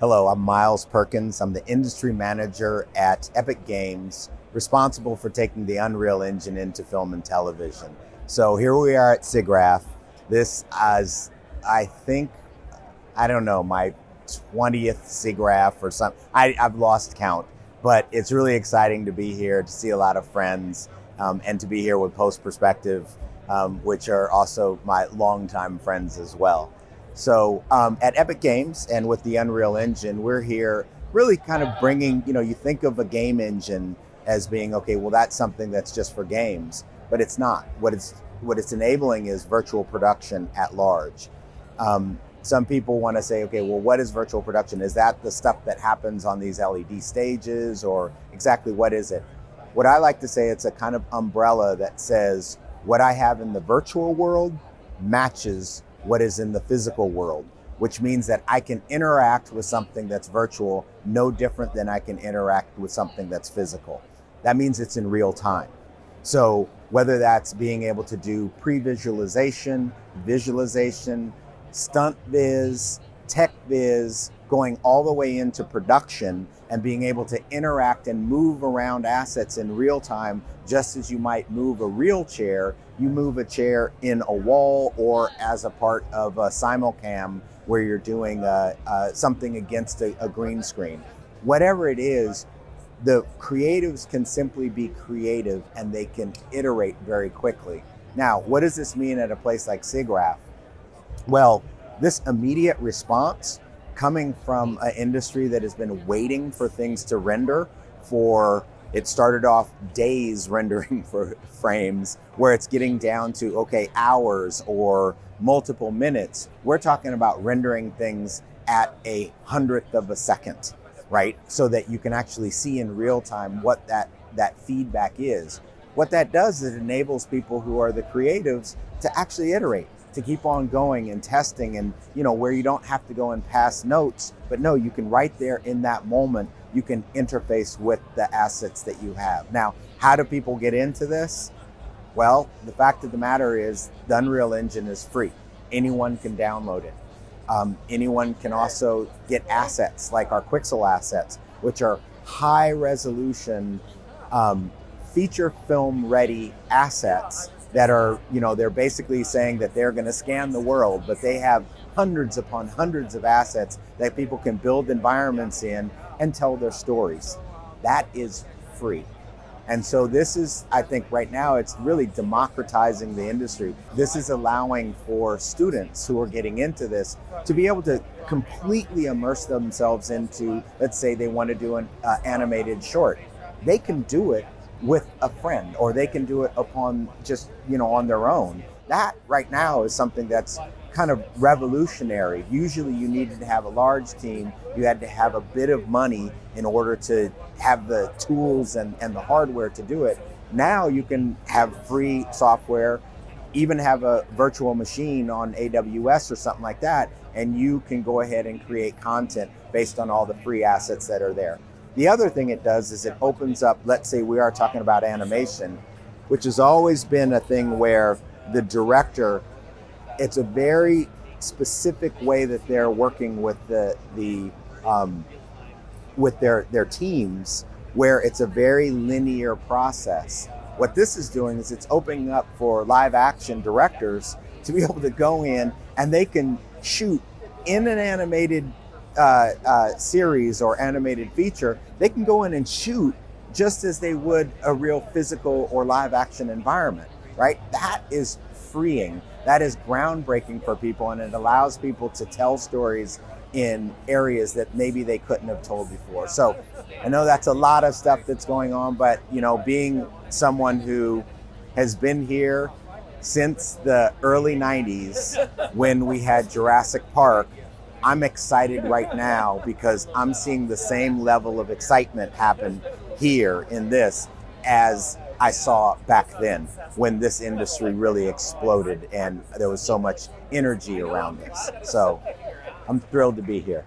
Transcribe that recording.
Hello, I'm Miles Perkins. I'm the industry manager at Epic Games, responsible for taking the Unreal Engine into film and television. So here we are at SIGGRAPH. This is, I think, I don't know, my 20th SIGGRAPH or something. I've lost count, but it's really exciting to be here, to see a lot of friends, and to be here with Post Perspective, which are also my longtime friends as well. So at Epic Games and with the Unreal Engine, we're here really kind of bringing, you think of a game engine as being, okay, well, that's something that's just for games, but it's not. What it's enabling is virtual production at large. Some people want to say, okay, well, what is virtual production? Is that the stuff that happens on these LED stages, or exactly what is it? What I like to say, it's a kind of umbrella that says what I have in the virtual world matches what is in the physical world, which means that I can interact with something that's virtual no different than I can interact with something that's physical. That means it's in real time. So whether that's being able to do pre-visualization, visualization, stunt viz, tech viz, going all the way into production and being able to interact and move around assets in real time, just as you might move a real chair, you move a chair in a wall or as a part of a simulcam where you're doing something against a green screen. Whatever it is, the creatives can simply be creative and they can iterate very quickly. Now, what does this mean at a place like SIGGRAPH? Well, this immediate response coming from an industry that has been waiting for things to render for, it started off days rendering for frames, where it's getting down to, okay, hours or multiple minutes. We're talking about rendering things at 1/100th of a second, right? So that you can actually see in real time what that feedback is. What that does is it enables people who are the creatives to actually iterate, to keep on going and testing, and where you don't have to go and pass notes, but no, you can right there in that moment, you can interface with the assets that you have. Now, how do people get into this? Well, the fact of the matter is the Unreal Engine is free. Anyone can download it. Anyone can also get assets like our Quixel assets, which are high resolution, feature film ready assets that are, they're basically saying that they're going to scan the world, but they have hundreds upon hundreds of assets that people can build environments in and tell their stories. That is free. And so this is, I think right now, it's really democratizing the industry. This is allowing for students who are getting into this to be able to completely immerse themselves into, let's say they want to do an animated short. They can do it with a friend, or they can do it upon just, on their own. That right now is something that's kind of revolutionary. Usually you needed to have a large team, you had to have a bit of money in order to have the tools and the hardware to do it. Now you can have free software, even have a virtual machine on AWS or something like that, and you can go ahead and create content based on all the free assets that are there. The other thing it does is it opens up, let's say we are talking about animation, which has always been a thing where the director, it's a very specific way that they're working with with their teams, where it's a very linear process. What this is doing is it's opening up for live action directors to be able to go in and they can shoot in an animated series or animated feature. They can go in and shoot just as they would a real physical or live action environment, right? That is freeing. That is groundbreaking for people, and it allows people to tell stories in areas that maybe they couldn't have told before. So I know that's a lot of stuff that's going on, but being someone who has been here since the early 90s when we had Jurassic Park, I'm excited right now because I'm seeing the same level of excitement happen here in this as I saw back then when this industry really exploded and there was so much energy around this. So I'm thrilled to be here.